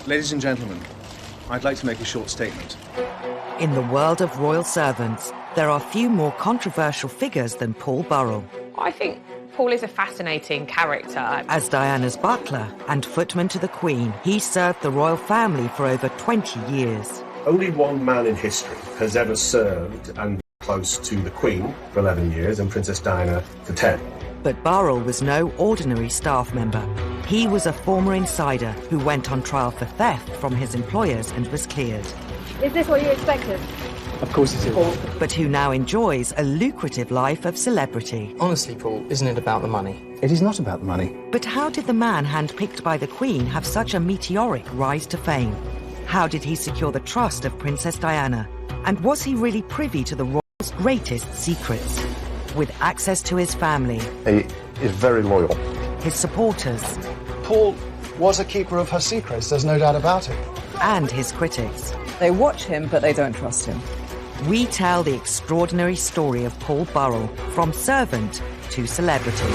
Ladies and gentlemen, I'd like to make a short statement. In the world of royal servants, there are few more controversial figures than Paul Burrell. I think Paul is a fascinating character. As Diana's butler and footman to the Queen, he served the royal family for over 20 years. Only one man in history has ever served and been close to the Queen for 11 years and Princess Diana for 10. But Burrell was no ordinary staff member. He was a former insider who went on trial for theft from his employers and was cleared. Is this what you expected? Of course it is. But who now enjoys a lucrative life of celebrity. Honestly, Paul, isn't it about the money? It is not about the money. But how did the man handpicked by the Queen have such a meteoric rise to fame? How did he secure the trust of Princess Diana? And was he really privy to the royals' greatest secrets? With access to his family, He is very loyal. his supporters, Paul was a keeper of her secrets, there's no doubt about it. and his critics. They watch him, but they don't trust him. We tell the extraordinary story of Paul Burrell, from servant to celebrity.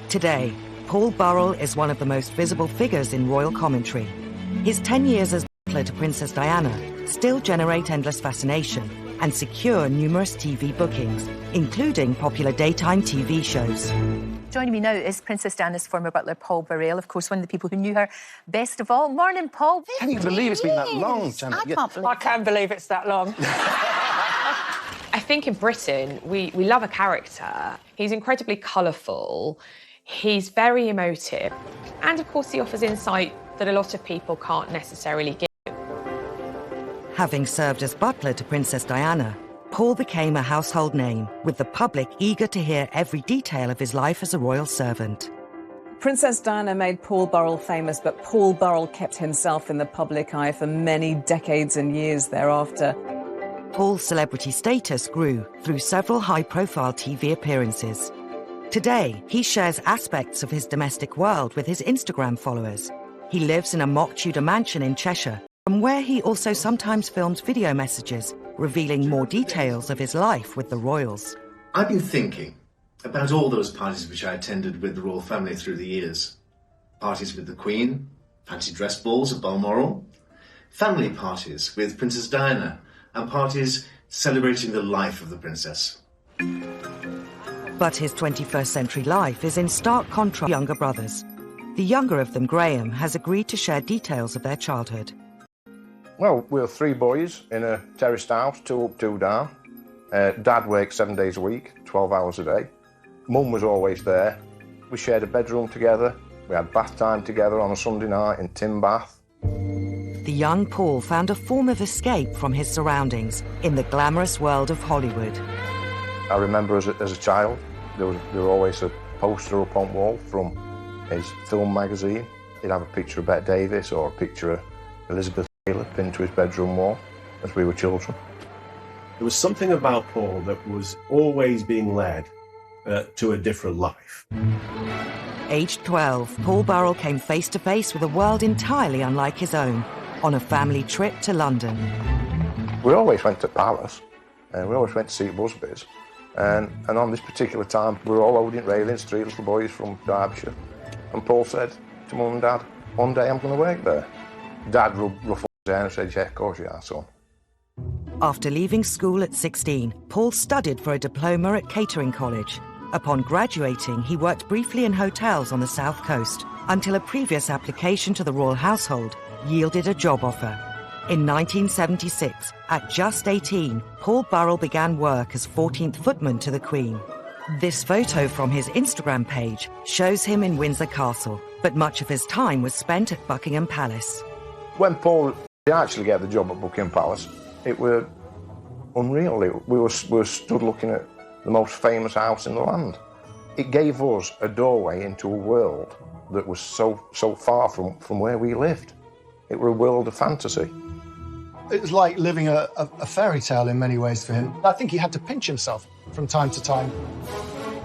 Today, Paul Burrell is one of the most visible figures in royal commentary. His 10 years as butler to Princess Diana still generate endless fascination and secure numerous TV bookings, including popular daytime TV shows. Joining me now is Princess Diana's former butler, Paul Burrell, of course, one of the people who knew her best of all. Morning, Paul. Can you believe it's been that long, Janet? I can't believe it's that long. I think in Britain, we love a character. He's incredibly colourful. He's very emotive. And, of course, he offers insight that a lot of people can't necessarily give. Having served as butler to Princess Diana, Paul became a household name, with the public eager to hear every detail of his life as a royal servant. Princess Diana made Paul Burrell famous, but Paul Burrell kept himself in the public eye for many decades and years thereafter. Paul's celebrity status grew through several high-profile TV appearances. Today, he shares aspects of his domestic world with his Instagram followers. He lives in a mock-Tudor mansion in Cheshire, from where he also sometimes films video messages revealing more details of his life with the royals. I've been thinking about all those parties which I attended with the royal family through the years. Parties with the Queen, fancy dress balls at Balmoral, family parties with Princess Diana, and parties celebrating the life of the princess. But his 21st century life is in stark contrast to younger brothers. The younger of them, Graham, has agreed to share details of their childhood. Well, we were 3 boys in a terraced house, 2 up, 2 down. Dad worked 7 days a week, 12 hours a day. Mum was always there. We shared a bedroom together. We had bath time together on a Sunday night in Tim Bath. The young Paul found a form of escape from his surroundings in the glamorous world of Hollywood. I remember as a child, there was always a poster up on wall from his film magazine. He'd have a picture of Bette Davis or a picture of Elizabeth Taylor pinned to his bedroom wall as we were children. There was something about Paul that was always being led to a different life. Aged 12, Paul Burrell came face to face with a world entirely unlike his own on a family trip to London. We always went to Palace, and we always went to see Busby's. And on this particular time, we were all holding railings, 3 little boys from Derbyshire. And Paul said to Mum and Dad, one day I'm going to work there. Dad ruffled his hair and said, yeah, of course you are, son. After leaving school at 16, Paul studied for a diploma at Catering College. Upon graduating, he worked briefly in hotels on the south coast until a previous application to the royal household yielded a job offer. In 1976, at just 18, Paul Burrell began work as 14th footman to the Queen. This photo from his Instagram page shows him in Windsor Castle, but much of his time was spent at Buckingham Palace. When Paul did actually get the job at Buckingham Palace, it was unreal. We were stood looking at the most famous house in the land. It gave us a doorway into a world that was so far from where we lived. It was a world of fantasy. It was like living a fairy tale in many ways for him. I think he had to pinch himself from time to time.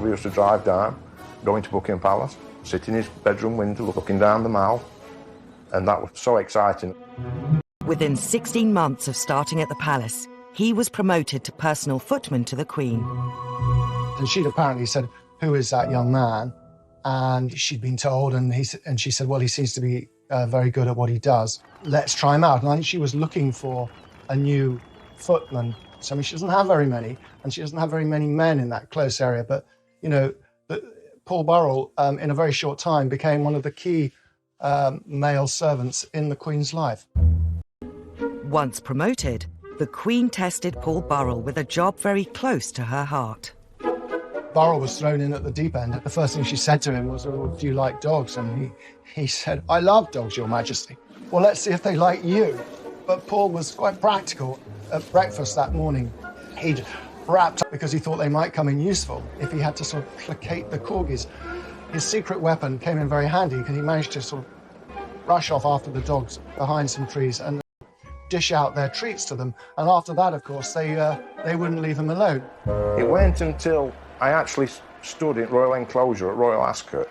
We used to drive down, go into Buckingham Palace, sit in his bedroom window looking down the Mall, and that was so exciting. Within 16 months of starting at the palace, he was promoted to personal footman to the Queen. And she'd apparently said, who is that young man? and she'd been told, and she said, well, he seems to be very good at what he does. Let's try him out. And I think she was looking for a new footman. So, I mean, she doesn't have very many, and she doesn't have very many men in that close area. But, you know, Paul Burrell, in a very short time, became one of the key male servants in the Queen's life. Once promoted, the Queen tested Paul Burrell with a job very close to her heart. Burrell was thrown in at the deep end. The first thing she said to him was, oh, do you like dogs? And he said, I love dogs, Your Majesty. Well, let's see if they like you. But Paul was quite practical. At breakfast that morning, he'd wrapped up because he thought they might come in useful if he had to sort of placate the corgis. His secret weapon came in very handy because he managed to sort of rush off after the dogs behind some trees and dish out their treats to them. And after that, of course, they wouldn't leave him alone. It went until I actually stood in Royal Enclosure at Royal Ascot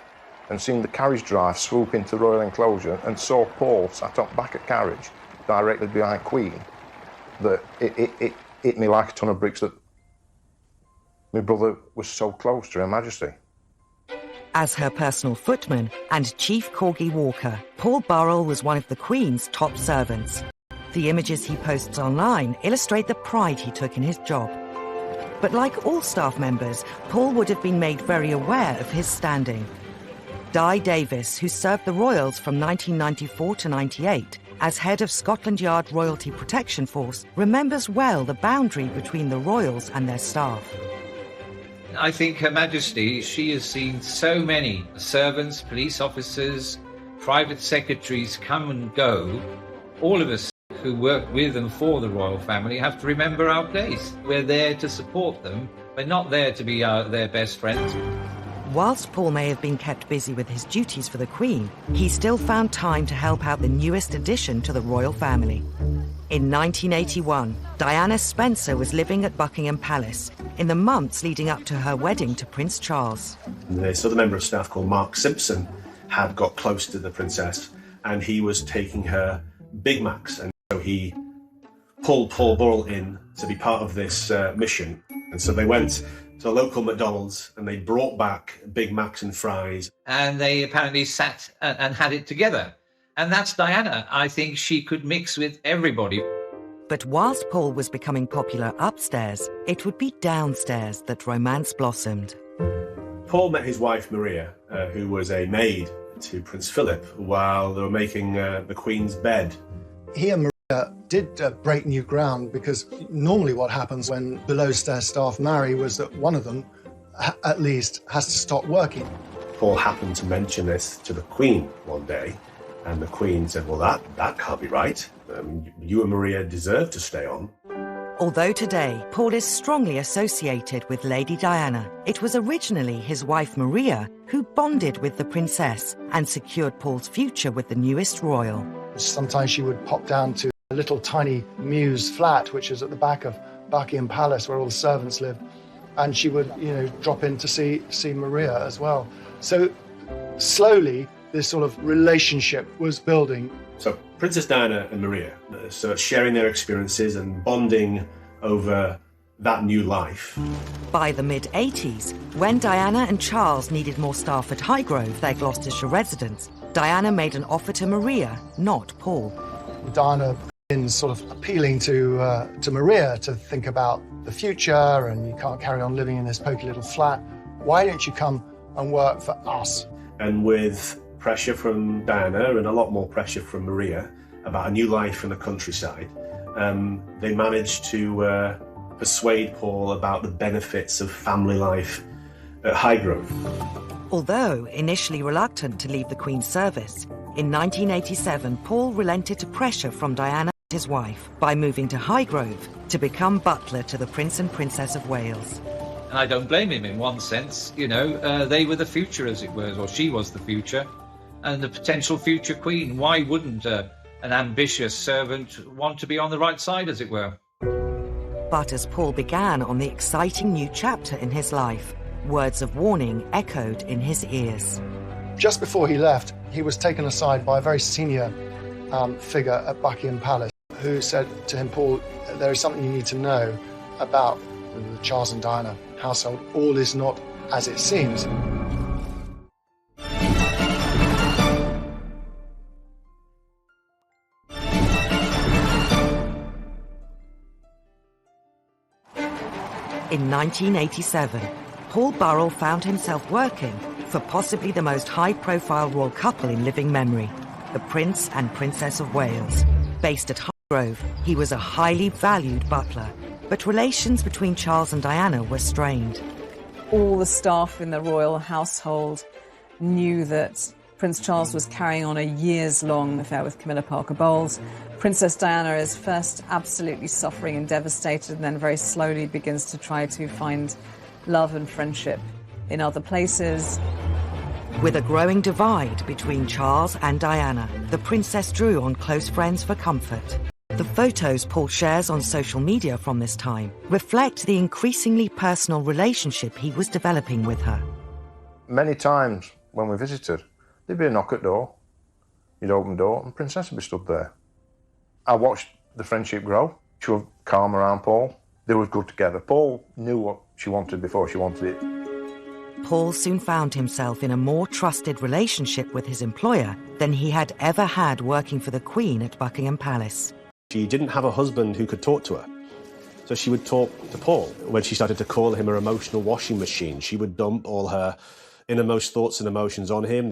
and seen the carriage drive swoop into Royal Enclosure and saw Paul sat up back at carriage directly behind Queen, that it hit me like a ton of bricks that my brother was so close to Her Majesty. As her personal footman and chief corgi walker, Paul Burrell was one of the Queen's top servants. The images he posts online illustrate the pride he took in his job. But like all staff members, Paul would have been made very aware of his standing. Di Davis, who served the Royals from 1994 to 98 as head of Scotland Yard Royalty Protection Force, remembers well the boundary between the Royals and their staff. I think Her Majesty, she has seen so many servants, police officers, private secretaries come and go. All of us who work with and for the royal family have to remember our place. We're there to support them. We're not there to be their best friends. Whilst Paul may have been kept busy with his duties for the Queen, he still found time to help out the newest addition to the royal family. In 1981, Diana Spencer was living at Buckingham Palace in the months leading up to her wedding to Prince Charles. This other member of staff called Mark Simpson had got close to the princess, and he was taking her Big Macs, and so he pulled Paul Burrell in to be part of this mission. And so they went to a local McDonald's and they brought back Big Macs and fries. And they apparently sat and had it together. And that's Diana. I think she could mix with everybody. But whilst Paul was becoming popular upstairs, it would be downstairs that romance blossomed. Paul met his wife Maria, who was a maid to Prince Philip, while they were making the Queen's bed. He and Maria did break new ground, because normally what happens when below-stairs staff marry was that one of them, at least, has to stop working. Paul happened to mention this to the Queen one day, and the Queen said, well, that can't be right. You and Maria deserve to stay on. Although today Paul is strongly associated with Lady Diana, it was originally his wife Maria who bonded with the princess and secured Paul's future with the newest royal. Sometimes she would pop down to a little tiny mews flat, which is at the back of Buckingham Palace, where all the servants live, and she would, drop in to see Maria as well. So slowly, this sort of relationship was building. So Princess Diana and Maria, so sharing their experiences and bonding over that new life. By the mid-80s, when Diana and Charles needed more staff at Highgrove, their Gloucestershire residence, Diana made an offer to Maria, not Paul. Diana in sort of appealing to Maria to think about the future, and you can't carry on living in this poky little flat. Why don't you come and work for us? And with pressure from Diana and a lot more pressure from Maria about a new life in the countryside, they managed to persuade Paul about the benefits of family life at Highgrove. Although initially reluctant to leave the Queen's service, in 1987 Paul relented to pressure from Diana and his wife by moving to Highgrove to become butler to the Prince and Princess of Wales. And I don't blame him in one sense. They were the future, as it were, or she was the future, and the potential future Queen. Why wouldn't an ambitious servant want to be on the right side, as it were? But as Paul began on the exciting new chapter in his life, words of warning echoed in his ears. Just before he left, he was taken aside by a very senior figure at Buckingham Palace, who said to him, Paul, there is something you need to know about the Charles and Diana household. All is not as it seems. In 1987, Paul Burrell found himself working for possibly the most high-profile royal couple in living memory, the Prince and Princess of Wales. Based at Highgrove, he was a highly valued butler, but relations between Charles and Diana were strained. All the staff in the royal household knew that Prince Charles was carrying on a years-long affair with Camilla Parker Bowles. Princess Diana is first absolutely suffering and devastated, and then very slowly begins to try to find love and friendship in other places. With a growing divide between Charles and Diana, the princess drew on close friends for comfort. The photos Paul shares on social media from this time reflect the increasingly personal relationship he was developing with her. Many times when we visited, there'd be a knock at the door. You'd open the door and Princess would be stood there. I watched the friendship grow. She was calm around Paul. They were good together. Paul knew what she wanted before she wanted it. Paul soon found himself in a more trusted relationship with his employer than he had ever had working for the Queen at Buckingham Palace. She didn't have a husband who could talk to her. So she would talk to Paul. When she started to call him her emotional washing machine, she would dump all her innermost thoughts and emotions on him.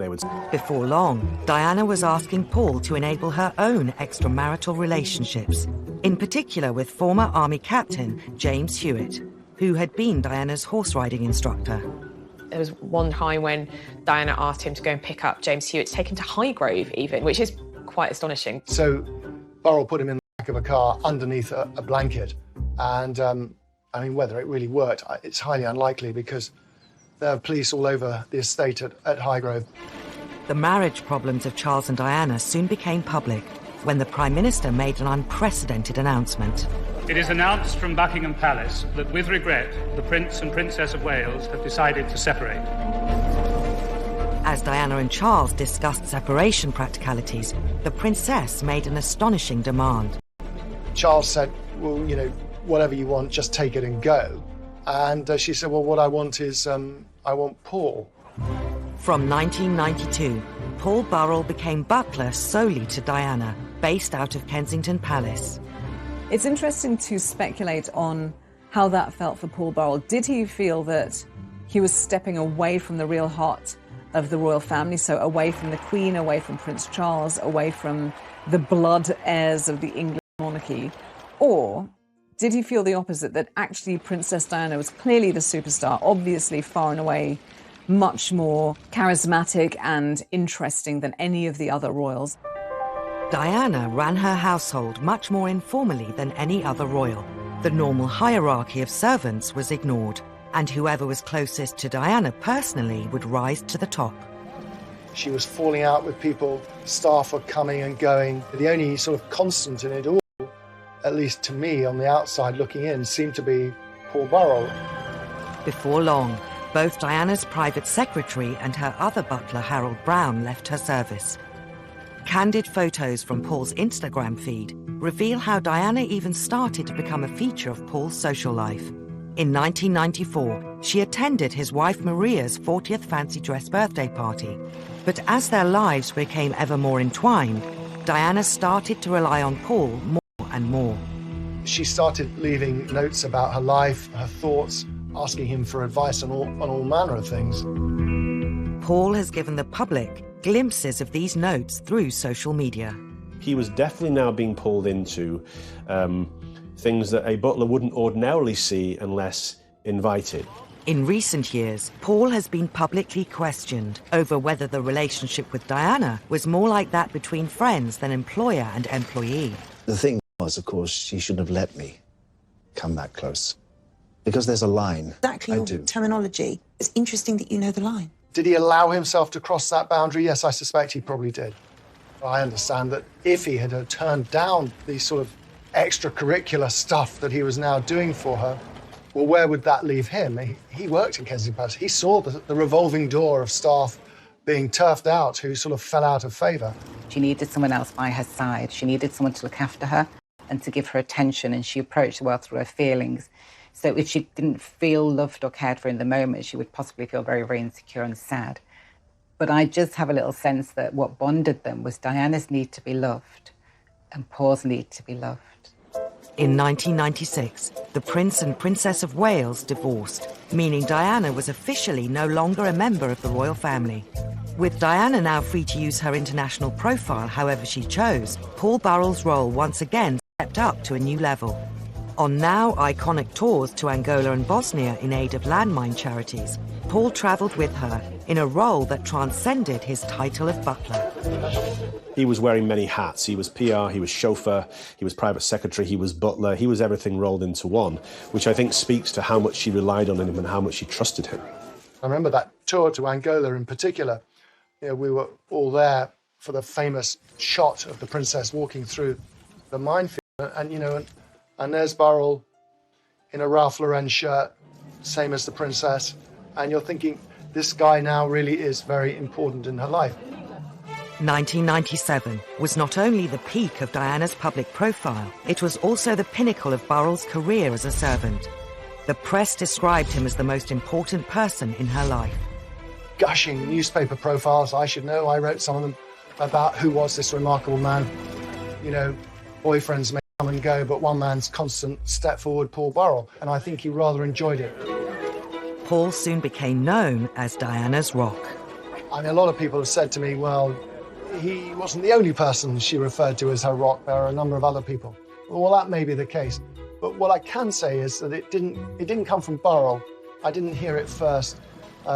Before long, Diana was asking Paul to enable her own extramarital relationships, in particular with former Army Captain James Hewitt, who had been Diana's horse riding instructor. There was one time when Diana asked him to go and pick up James Hewitt, to take him to Highgrove even, which is quite astonishing. So Burrell put him in the back of a car underneath a blanket. And, I mean, whether it really worked, it's highly unlikely because there are police all over the estate at Highgrove. The marriage problems of Charles and Diana soon became public when the Prime Minister made an unprecedented announcement. It is announced from Buckingham Palace that, with regret, the Prince and Princess of Wales have decided to separate. As Diana and Charles discussed separation practicalities, the Princess made an astonishing demand. Charles said, well, you know, whatever you want, just take it and go. And she said, well, what I want is, I want Paul. From 1992, Paul Burrell became butler solely to Diana, based out of Kensington Palace. It's interesting to speculate on how that felt for Paul Burrell. Did he feel that he was stepping away from the real heart of the royal family, so away from the Queen, away from Prince Charles, away from the blood heirs of the English monarchy? Or did he feel the opposite, that actually Princess Diana was clearly the superstar, obviously far and away much more charismatic and interesting than any of the other royals? Diana ran her household much more informally than any other royal. The normal hierarchy of servants was ignored, and whoever was closest to Diana personally would rise to the top. She was falling out with people, staff were coming and going. The only sort of constant in it all, at least to me on the outside looking in, seemed to be Paul Burrell. Before long, both Diana's private secretary and her other butler, Harold Brown, left her service. Candid photos from Paul's Instagram feed reveal how Diana even started to become a feature of Paul's social life. In 1994, she attended his wife Maria's 40th fancy dress birthday party. But as their lives became ever more entwined, Diana started to rely on Paul more and more. She started leaving notes about her life, her thoughts, asking him for advice on all manner of things. Paul has given the public glimpses of these notes through social media. He was definitely now being pulled into things that a butler wouldn't ordinarily see unless invited. In recent years, Paul has been publicly questioned over whether the relationship with Diana was more like that between friends than employer and employee. The thing was, of course, she shouldn't have let me come that close. Because there's a line. Exactly your terminology. It's interesting that you know the line. Did he allow himself to cross that boundary? Yes, I suspect he probably did. I understand that if he had turned down the sort of extracurricular stuff that he was now doing for her, well, where would that leave him? He worked in Kensington Palace. He saw the revolving door of staff being turfed out who sort of fell out of favour. She needed someone else by her side. She needed someone to look after her and to give her attention, and she approached the world through her feelings. So if she didn't feel loved or cared for in the moment, she would possibly feel very, very insecure and sad. But I just have a little sense that what bonded them was Diana's need to be loved and Paul's need to be loved. In 1996, the Prince and Princess of Wales divorced, meaning Diana was officially no longer a member of the royal family. With Diana now free to use her international profile however she chose, Paul Burrell's role once again stepped up to a new level. On now iconic tours to Angola and Bosnia in aid of landmine charities, Paul travelled with her in a role that transcended his title of butler. He was wearing many hats. He was PR, he was chauffeur, he was private secretary, he was butler, he was everything rolled into one, which I think speaks to how much she relied on him and how much she trusted him. I remember that tour to Angola in particular. You know, we were all there for the famous shot of the princess walking through the minefield, and there's Burrell in a Ralph Lauren shirt, same as the princess, and you're thinking, this guy now really is very important in her life. 1997 was not only the peak of Diana's public profile, it was also the pinnacle of Burrell's career as a servant. The press described him as the most important person in her life. Gushing newspaper profiles, I should know, I wrote some of them about who was this remarkable man. You know, boyfriends may come and go, but one man's constant step forward, Paul Burrell, and I think he rather enjoyed it. Paul soon became known as Diana's rock. I mean, a lot of people have said to me, well, he wasn't the only person she referred to as her rock. There are a number of other people. Well, that may be the case. But what I can say is that it didn't come from Burrell. I didn't hear it first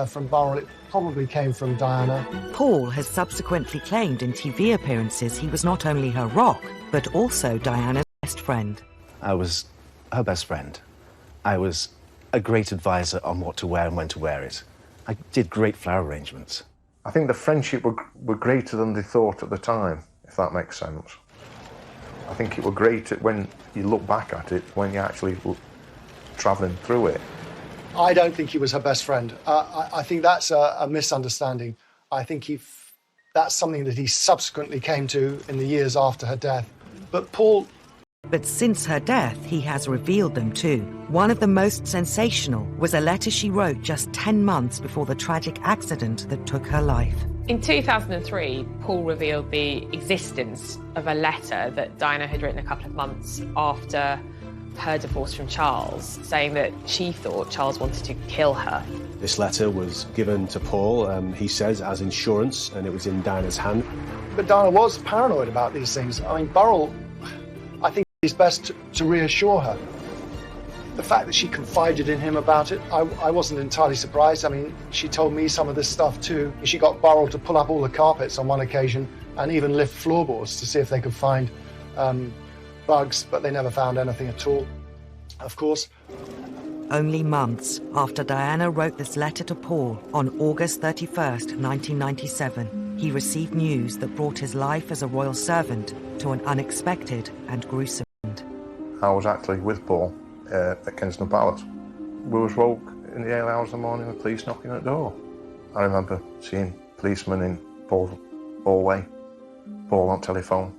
from Burrell. It probably came from Diana. Paul has subsequently claimed in TV appearances he was not only her rock, but also Diana's best friend. I was her best friend. I was a great advisor on what to wear and when to wear it. I did great flower arrangements. I think the friendship were greater than they thought at the time, if that makes sense. I think it were greater when you look back at it, when you actually were travelling through it. I don't think he was her best friend. I think that's a misunderstanding. I think that's something that he subsequently came to in the years after her death. But since her death, he has revealed them too. One of the most sensational was a letter she wrote just 10 months before the tragic accident that took her life. In 2003, Paul revealed the existence of a letter that Diana had written a couple of months after her divorce from Charles, saying that she thought Charles wanted to kill her. This letter was given to Paul, he says, as insurance, and it was in Diana's hand. But Diana was paranoid about these things. I mean, Burrell, I think it's best to reassure her. The fact that she confided in him about it, I wasn't entirely surprised. I mean, she told me some of this stuff too. She got Burrell to pull up all the carpets on one occasion and even lift floorboards to see if they could find bugs, but they never found anything at all, of course. Only months after Diana wrote this letter to Paul on August 31st, 1997, he received news that brought his life as a royal servant to an unexpected and gruesome end. I was actually with Paul at Kensington Palace. We was woke in the early hours of the morning with police knocking at the door. I remember seeing policemen in Paul's hallway, Paul on telephone.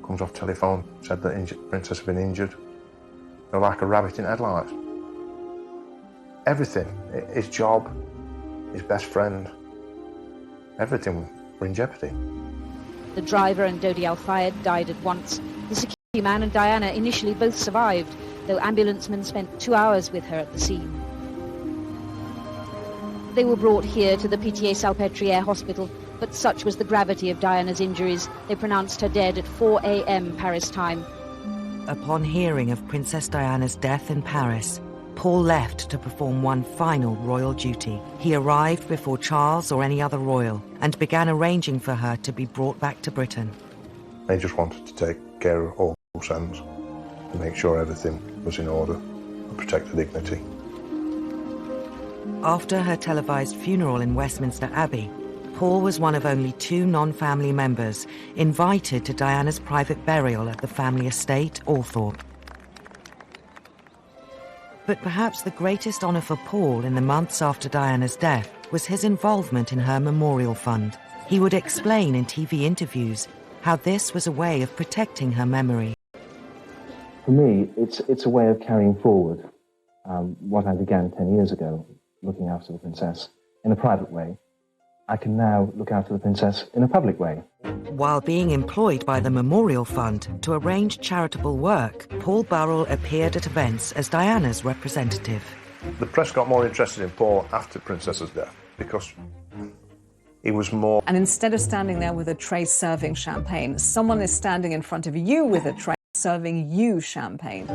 Comes off telephone, said that the princess had been injured. They're like a rabbit in headlights. Everything, his job, his best friend, everything were in jeopardy. The driver and Dodi Al-Fayed died at once. The security man and Diana initially both survived, though ambulancemen spent 2 hours with her at the scene. They were brought here to the Pitié-Salpêtrière hospital, but such was the gravity of Diana's injuries, they pronounced her dead at 4 a.m. Paris time. Upon hearing of Princess Diana's death in Paris, Paul left to perform one final royal duty. He arrived before Charles or any other royal and began arranging for her to be brought back to Britain. They just wanted to take care of all loose ends and make sure everything was in order and protect the dignity. After her televised funeral in Westminster Abbey, Paul was one of only 2 non-family members invited to Diana's private burial at the family estate, Althorpe. But perhaps the greatest honour for Paul in the months after Diana's death was his involvement in her memorial fund. He would explain in TV interviews how this was a way of protecting her memory. For me, it's a way of carrying forward what I began 10 years ago, looking after the princess in a private way, I can now look after the princess in a public way. While being employed by the Memorial Fund to arrange charitable work, Paul Burrell appeared at events as Diana's representative. The press got more interested in Paul after Princess's death because he was more... And instead of standing there with a tray serving champagne, someone is standing in front of you with a tray serving you champagne.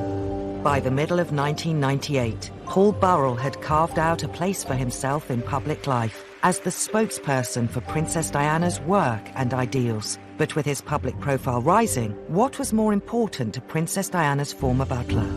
By the middle of 1998, Paul Burrell had carved out a place for himself in public life as the spokesperson for Princess Diana's work and ideals. But with his public profile rising, what was more important to Princess Diana's former butler?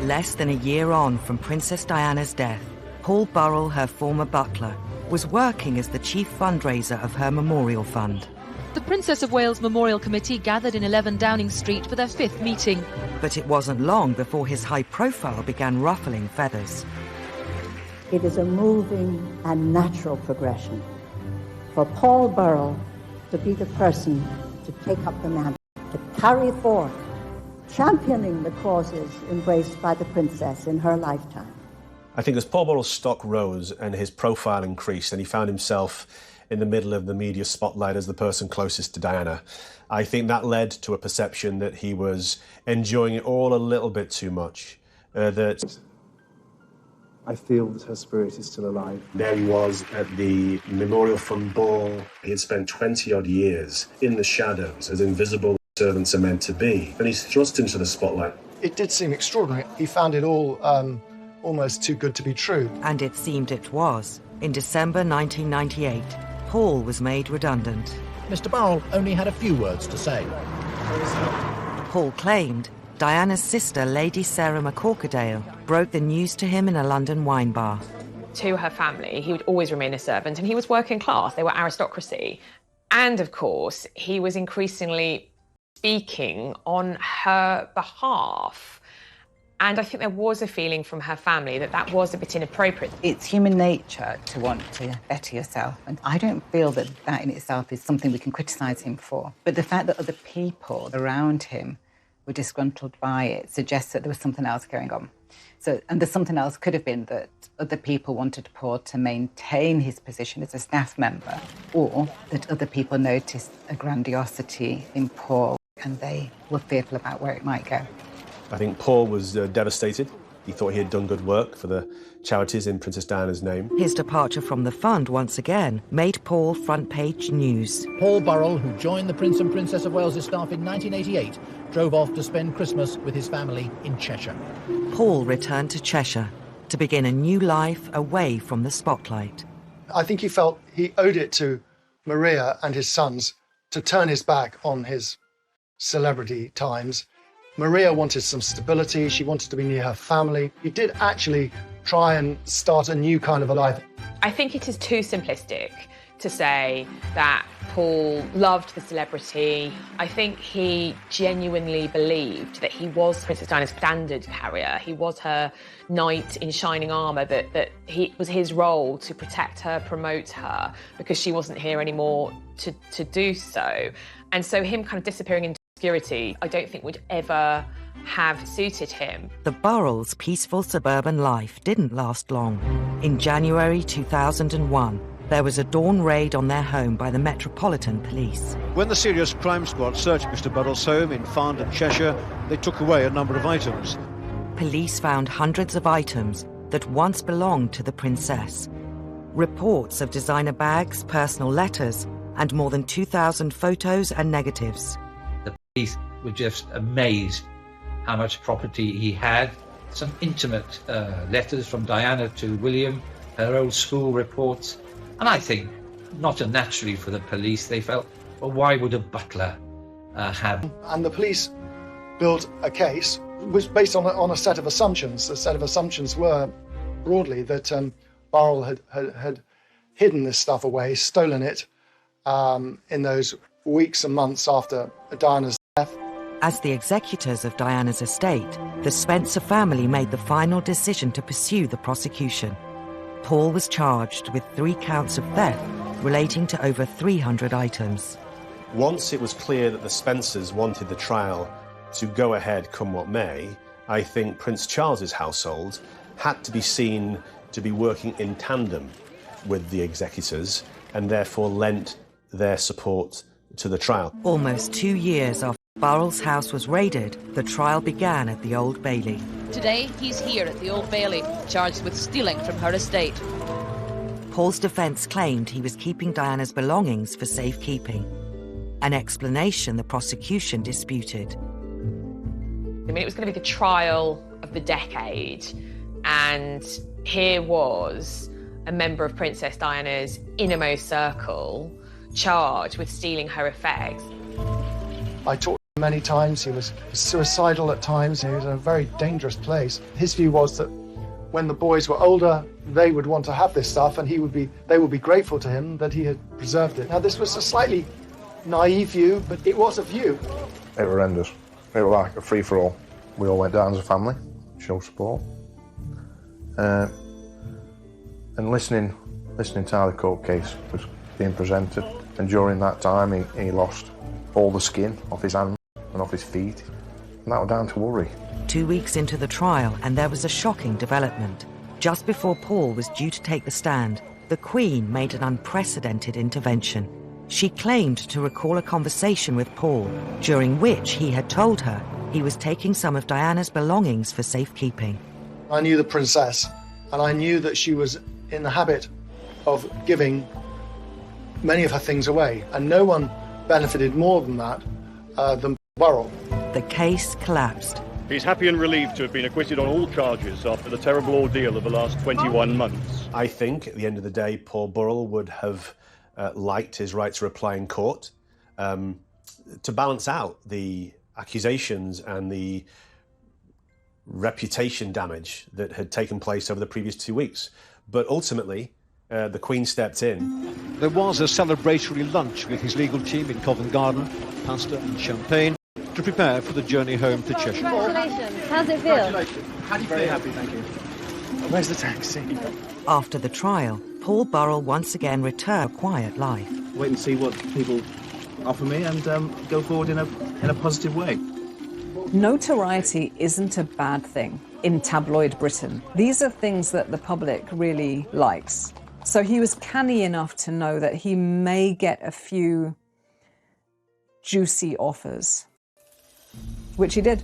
Less than a year on from Princess Diana's death, Paul Burrell, her former butler, was working as the chief fundraiser of her memorial fund. The Princess of Wales Memorial Committee gathered in 11 Downing Street for their 5th meeting. But it wasn't long before his high profile began ruffling feathers. It is a moving and natural progression for Paul Burrell to be the person to take up the mantle, to carry forth, championing the causes embraced by the princess in her lifetime. I think as Paul Burrell's stock rose and his profile increased and he found himself in the middle of the media spotlight as the person closest to Diana, I think that led to a perception that he was enjoying it all a little bit too much. That I feel that her spirit is still alive. There he was at the Memorial Fund ball. He had spent 20-odd years in the shadows, as invisible as servants are meant to be, and he's thrust into the spotlight. It did seem extraordinary. He found it all almost too good to be true. And it seemed it was. In December 1998, Paul was made redundant. Mr. Burrell only had a few words to say. Paul claimed Diana's sister, Lady Sarah McCorkadale, broke the news to him in a London wine bar. To her family, he would always remain a servant, and he was working class. They were aristocracy. And, of course, he was increasingly speaking on her behalf. And I think there was a feeling from her family that that was a bit inappropriate. It's human nature to want to better yourself, and I don't feel that that in itself is something we can criticise him for. But the fact that other people around him were disgruntled by it suggests that there was something else going on. And the something else could have been that other people wanted Paul to maintain his position as a staff member, or that other people noticed a grandiosity in Paul and they were fearful about where it might go. I think Paul was devastated. He thought he had done good work for the charities in Princess Diana's name. His departure from the fund once again made Paul front-page news. Paul Burrell, who joined the Prince and Princess of Wales' staff in 1988, drove off to spend Christmas with his family in Cheshire. Paul returned to Cheshire to begin a new life away from the spotlight. I think he felt he owed it to Maria and his sons to turn his back on his celebrity times. Maria wanted some stability. She wanted to be near her family. He did actually try and start a new kind of a life. I think it is too simplistic to say that Paul loved the celebrity. I think he genuinely believed that he was Princess Diana's standard carrier. He was her knight in shining armour, that he was his role to protect her, promote her, because she wasn't here anymore to do so. And so him kind of disappearing into obscurity, I don't think would ever have suited him. The Burrells' peaceful suburban life didn't last long. In January 2001, there was a dawn raid on their home by the Metropolitan Police. When the Serious Crime Squad searched Mr. Burrell's home in Farndon, Cheshire, they took away a number of items. Police found hundreds of items that once belonged to the princess. Reports of designer bags, personal letters, and more than 2,000 photos and negatives. The police were just amazed how much property he had. Some intimate letters from Diana to William, her old school reports. And I think, not unnaturally for the police, they felt, well, why would a butler have? And the police built a case which based on a set of assumptions. The set of assumptions were, broadly, that Burrell had hidden this stuff away, stolen it in those weeks and months after Diana's death. As the executors of Diana's estate, the Spencer family made the final decision to pursue the prosecution. Paul was charged with 3 counts of theft relating to over 300 items. Once it was clear that the Spencers wanted the trial to go ahead come what may, I think Prince Charles's household had to be seen to be working in tandem with the executors and therefore lent their support to the trial. Almost 2 years after Burrell's house was raided, the trial began at the Old Bailey. Today, he's here at the Old Bailey, charged with stealing from her estate. Paul's defence claimed he was keeping Diana's belongings for safekeeping, an explanation the prosecution disputed. I mean, it was going to be the trial of the decade, and here was a member of Princess Diana's innermost circle charged with stealing her effects. I talked to him many times. He was suicidal at times. He was in a very dangerous place. His view was that when the boys were older, they would want to have this stuff, and they would be grateful to him that he had preserved it. Now, this was a slightly naive view, but it was a view. It was horrendous. It was like a free-for-all. We all went down as a family, show support. And listening to how the court case was being presented, and during that time he lost all the skin off his hands and off his feet, and that was down to worry. 2 weeks into the trial, and there was a shocking development. Just before Paul was due to take the stand, the Queen made an unprecedented intervention. She claimed to recall a conversation with Paul, during which he had told her he was taking some of Diana's belongings for safekeeping. I knew the princess, and I knew that she was in the habit of giving many of her things away, and no one benefited more than that than Burrell. The case collapsed. He's happy and relieved to have been acquitted on all charges after the terrible ordeal of the last 21 months. I think, at the end of the day, Paul Burrell would have liked his right to reply in court to balance out the accusations and the reputation damage that had taken place over the previous 2 weeks. But ultimately, the Queen stepped in. There was a celebratory lunch with his legal team in Covent Garden, pasta and champagne, to prepare for the journey home to Cheshire. Congratulations. How's it feel? Congratulations. How do you feel? Very happy, thank you. Where's the taxi? After the trial, Paul Burrell once again returned to a quiet life. Wait and see what people offer me and go forward in a positive way. Notoriety isn't a bad thing in tabloid Britain. These are things that the public really likes. So he was canny enough to know that he may get a few juicy offers, which he did.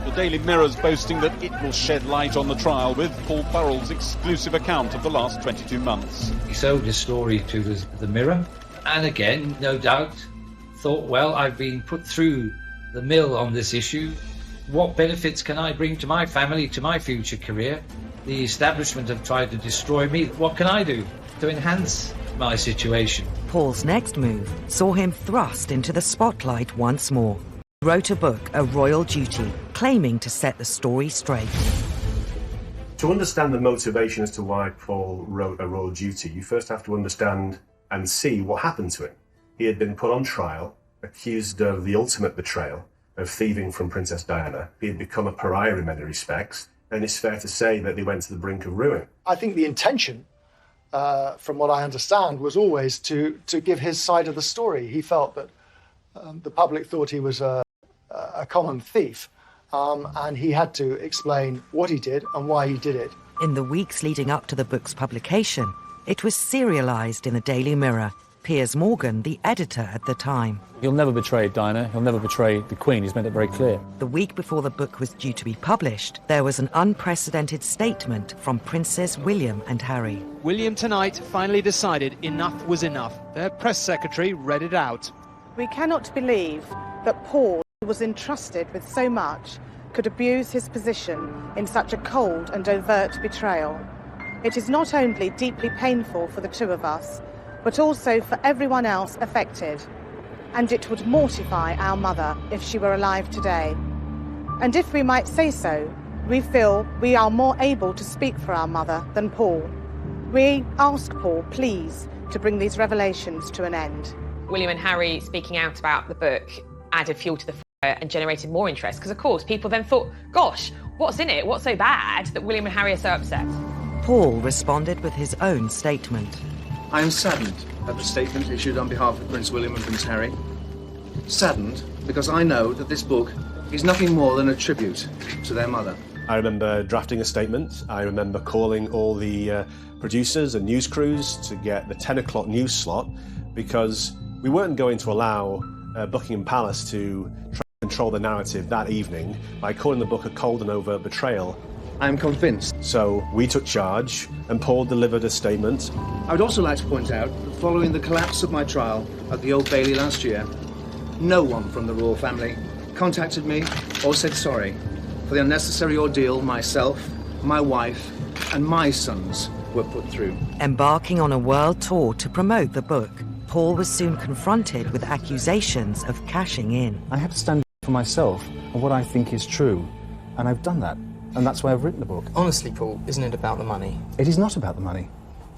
The Daily Mirror's boasting that it will shed light on the trial with Paul Burrell's exclusive account of the last 22 months. He sold his story to the Mirror, and again, no doubt, thought, well, I've been put through the mill on this issue. What benefits can I bring to my family, to my future career? The establishment have tried to destroy me. What can I do to enhance my situation? Paul's next move saw him thrust into the spotlight once more. He wrote a book, A Royal Duty, claiming to set the story straight. To understand the motivation as to why Paul wrote A Royal Duty, you first have to understand and see what happened to him. He had been put on trial, accused of the ultimate betrayal, of thieving from Princess Diana. He had become a pariah in many respects, and it's fair to say that they went to the brink of ruin. I think the intention, from what I understand, was always to give his side of the story. He felt that the public thought he was a common thief, and he had to explain what he did and why he did it. In the weeks leading up to the book's publication, it was serialised in the Daily Mirror. Piers Morgan, the editor at the time. He'll never betray Diana, he'll never betray the Queen, he's made it very clear. The week before the book was due to be published, there was an unprecedented statement from Princes William and Harry. William tonight finally decided enough was enough. Their press secretary read it out. We cannot believe that Paul, who was entrusted with so much, could abuse his position in such a cold and overt betrayal. It is not only deeply painful for the two of us, but also for everyone else affected. And it would mortify our mother if she were alive today. And if we might say so, we feel we are more able to speak for our mother than Paul. We ask Paul, please, to bring these revelations to an end. William and Harry speaking out about the book added fuel to the fire and generated more interest, because of course people then thought, gosh, what's in it? What's so bad that William and Harry are so upset? Paul responded with his own statement. I am saddened at the statement issued on behalf of Prince William and Prince Harry. Saddened because I know that this book is nothing more than a tribute to their mother. I remember drafting a statement. I remember calling all the producers and news crews to get the 10 o'clock news slot, because we weren't going to allow Buckingham Palace to try and control the narrative that evening by calling the book a cold and overt betrayal. I am convinced. So we took charge and Paul delivered a statement. I would also like to point out that following the collapse of my trial at the Old Bailey last year, no one from the royal family contacted me or said sorry for the unnecessary ordeal myself, my wife and my sons were put through. Embarking on a world tour to promote the book, Paul was soon confronted with accusations of cashing in. I have to stand up for myself and what I think is true, and I've done that. And that's why I've written the book. Honestly, Paul, isn't it about the money? It is not about the money.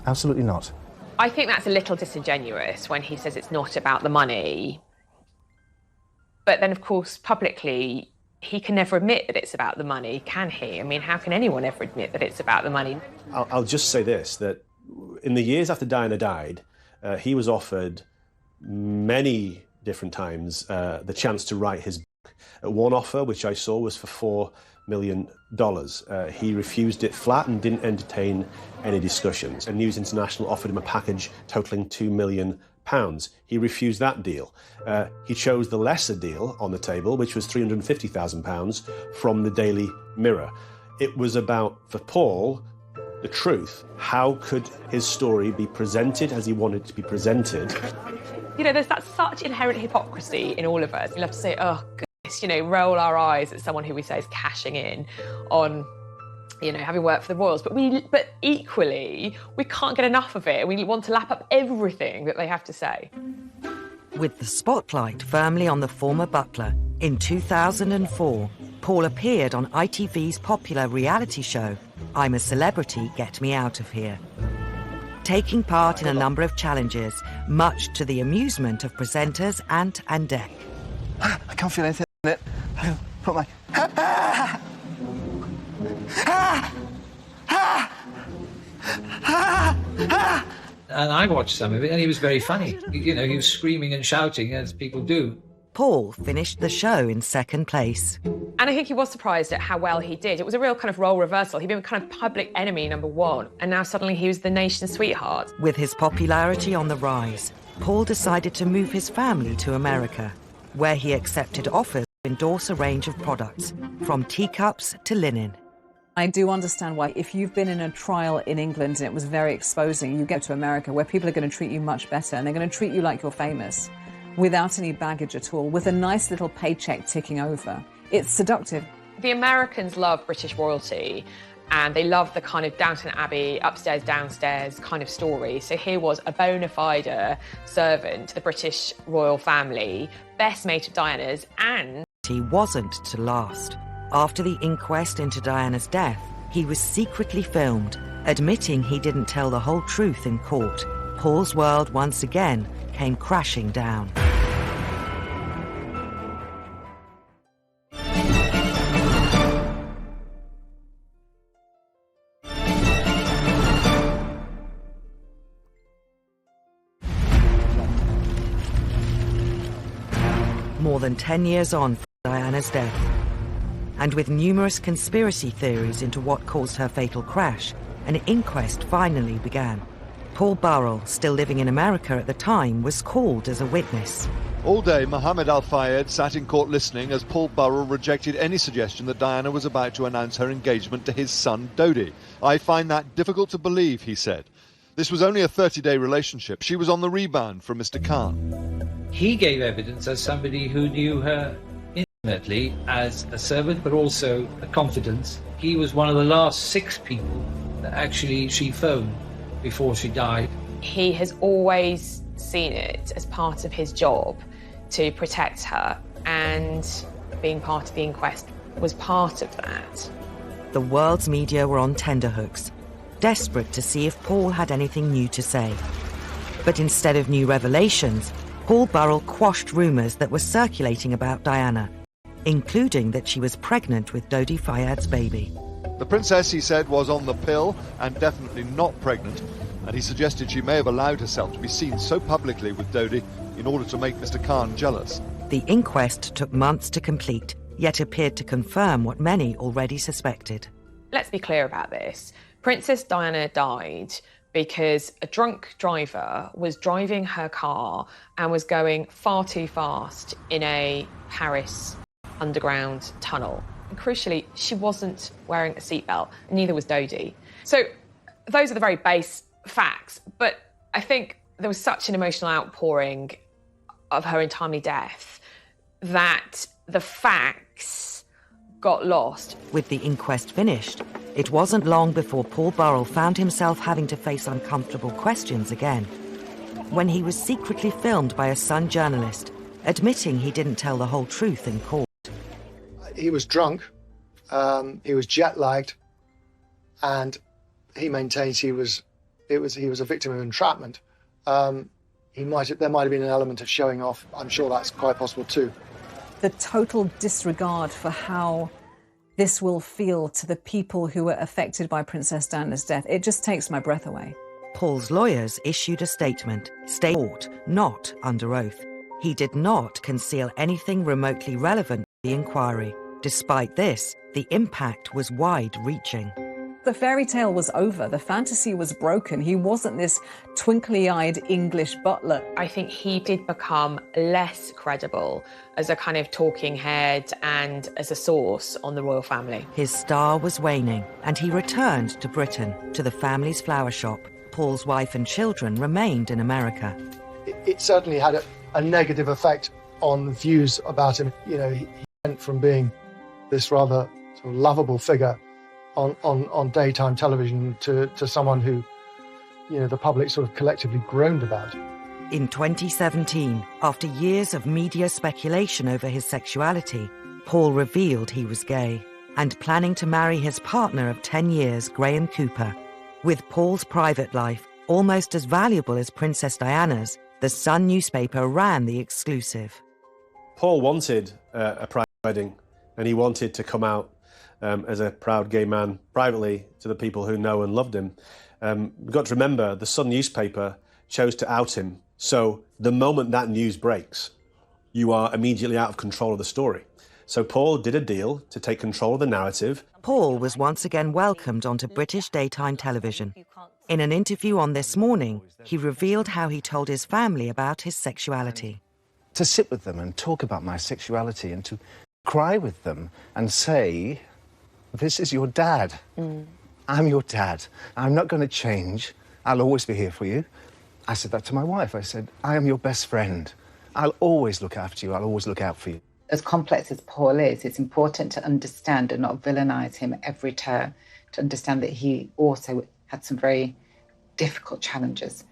Absolutely not. I think that's a little disingenuous when he says it's not about the money. But then, of course, publicly, he can never admit that it's about the money, can he? I mean, how can anyone ever admit that it's about the money? I'll just say this, that in the years after Diana died, he was offered many different times the chance to write his book. One offer, which I saw, was for $4 million. He refused it flat and didn't entertain any discussions. And News International offered him a package totaling £2 million. He refused that deal. He chose the lesser deal on the table, which was £350,000 from the Daily Mirror. It was about, for Paul, the truth. How could his story be presented as he wanted it to be presented? You know, there's that such inherent hypocrisy in all of us. We love to say, oh, goodness, you know, roll our eyes at someone who we say is cashing in on, you know, having worked for the royals. But equally, we can't get enough of it. We want to lap up everything that they have to say. With the spotlight firmly on the former butler, in 2004, Paul appeared on ITV's popular reality show, I'm a Celebrity, Get Me Out of Here. Taking part in a number of challenges, much to the amusement of presenters Ant and Dec. I can't feel anything in it. I'll put my... And I watched some of it, and he was very funny. You know, he was screaming and shouting, as people do. Paul finished the show in second place. And I think he was surprised at how well he did. It was a real kind of role reversal. He'd been kind of public enemy #1, and now suddenly he was the nation's sweetheart. With his popularity on the rise, Paul decided to move his family to America, where he accepted offers to endorse a range of products, from teacups to linen. I do understand why, if you've been in a trial in England and it was very exposing, you get to America where people are going to treat you much better and they're going to treat you like you're famous, without any baggage at all, with a nice little paycheck ticking over. It's seductive. The Americans love British royalty, and they love the kind of Downton Abbey, upstairs, downstairs kind of story. So here was a bona fide servant to the British royal family, best mate of Diana's, and... He wasn't to last. After the inquest into Diana's death, He was secretly filmed, admitting he didn't tell the whole truth in court. Paul's world once again came crashing down. More than 10 years on from Diana's death, and with numerous conspiracy theories into what caused her fatal crash, an inquest finally began. Paul Burrell, still living in America at the time, was called as a witness. All day, Mohammed Al-Fayed sat in court listening as Paul Burrell rejected any suggestion that Diana was about to announce her engagement to his son, Dodi. "I find that difficult to believe," he said. This was only a 30-day relationship. She was on the rebound from Mr. Khan. He gave evidence as somebody who knew her intimately as a servant, but also a confidant. He was one of the last 6 people that actually she phoned before she died. He has always seen it as part of his job to protect her, and being part of the inquest was part of that. The world's media were on tenterhooks, desperate to see if Paul had anything new to say. But instead of new revelations, Paul Burrell quashed rumours that were circulating about Diana, including that she was pregnant with Dodi Fayad's baby. The princess, he said, was on the pill and definitely not pregnant, and he suggested she may have allowed herself to be seen so publicly with Dodi in order to make Mr. Khan jealous. The inquest took months to complete, yet appeared to confirm what many already suspected. Let's be clear about this. Princess Diana died because a drunk driver was driving her car and was going far too fast in a Paris underground tunnel. And crucially, she wasn't wearing a seatbelt, and neither was Dodi. So those are the very base facts, but I think there was such an emotional outpouring of her untimely death that the facts got lost. With the inquest finished, it wasn't long before Paul Burrell found himself having to face uncomfortable questions again. When he was secretly filmed by a Sun journalist, admitting he didn't tell the whole truth in court. He was drunk, he was jet-lagged, and he maintains he was a victim of entrapment. There might have been an element of showing off. I'm sure that's quite possible too. The total disregard for how this will feel to the people who were affected by Princess Diana's death, it just takes my breath away. Paul's lawyers issued a statement, court, not under oath. He did not conceal anything remotely relevant to the inquiry. Despite this, the impact was wide-reaching. The fairy tale was over. The fantasy was broken. He wasn't this twinkly-eyed English butler. I think he did become less credible as a kind of talking head and as a source on the royal family. His star was waning, and he returned to Britain, to the family's flower shop. Paul's wife and children remained in America. It certainly had a negative effect on views about him. You know, he went from being this rather sort of lovable figure on daytime television to someone who, you know, the public sort of collectively groaned about. In 2017, after years of media speculation over his sexuality, Paul revealed he was gay and planning to marry his partner of 10 years, Graham Cooper. With Paul's private life almost as valuable as Princess Diana's, the Sun newspaper ran the exclusive. Paul wanted a private wedding, and he wanted to come out as a proud gay man privately to the people who know and loved him. We've got to remember the Sun newspaper chose to out him. So the moment that news breaks, you are immediately out of control of the story. So Paul did a deal to take control of the narrative. Paul was once again welcomed onto British daytime television. In an interview on This Morning, he revealed how he told his family about his sexuality. To sit with them and talk about my sexuality and to cry with them and say, this is your dad. I'm your dad. I'm not going to change. I'll always be here for you. I said that to my wife. I said, I am your best friend. I'll always look after you. I'll always look out for you. As complex as Paul is, it's important to understand and not villainise him at every turn, to understand that he also had some very difficult challenges,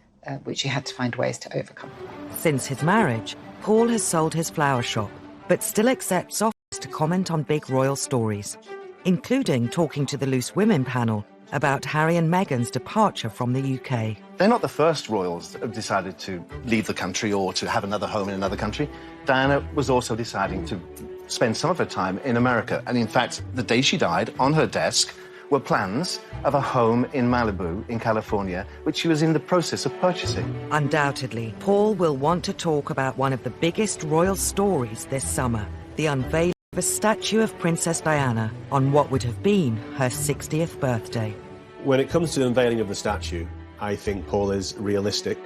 which he had to find ways to overcome. Since his marriage, Paul has sold his flower shop, but still accepts offers to comment on big royal stories. including talking to the Loose Women panel about Harry and Meghan's departure from the UK. They're not the first royals that have decided to leave the country or to have another home in another country. Diana was also deciding to spend some of her time in America. And in fact, the day she died, on her desk were plans of a home in Malibu, in California, which she was in the process of purchasing. Undoubtedly, Paul will want to talk about one of the biggest royal stories this summer, the unveiling of a statue of Princess Diana on what would have been her 60th birthday. When it comes to the unveiling of the statue, I think Paul is realistic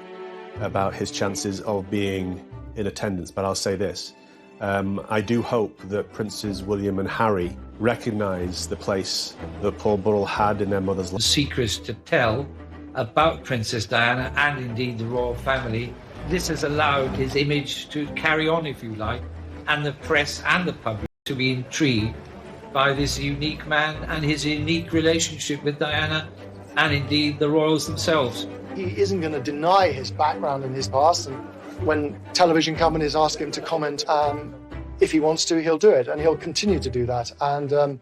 about his chances of being in attendance, but I'll say this. I do hope that Princes William and Harry recognise the place that Paul Burrell had in their mother's life. Secrets to tell about Princess Diana and indeed the royal family. This has allowed his image to carry on, if you like, and the press and the public to be intrigued by this unique man and his unique relationship with Diana and indeed the royals themselves. He isn't going to deny his background and his past, and when television companies ask him to comment, if he wants to, he'll do it, and he'll continue to do that. And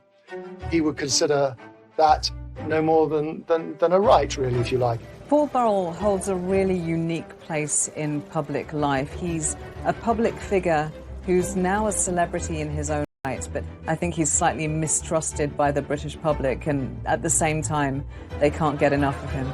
he would consider that no more than a right, really, if you like. Paul Burrell holds a really unique place in public life. He's a public figure who's now a celebrity in his own right, but I think he's slightly mistrusted by the British public, and at the same time, they can't get enough of him.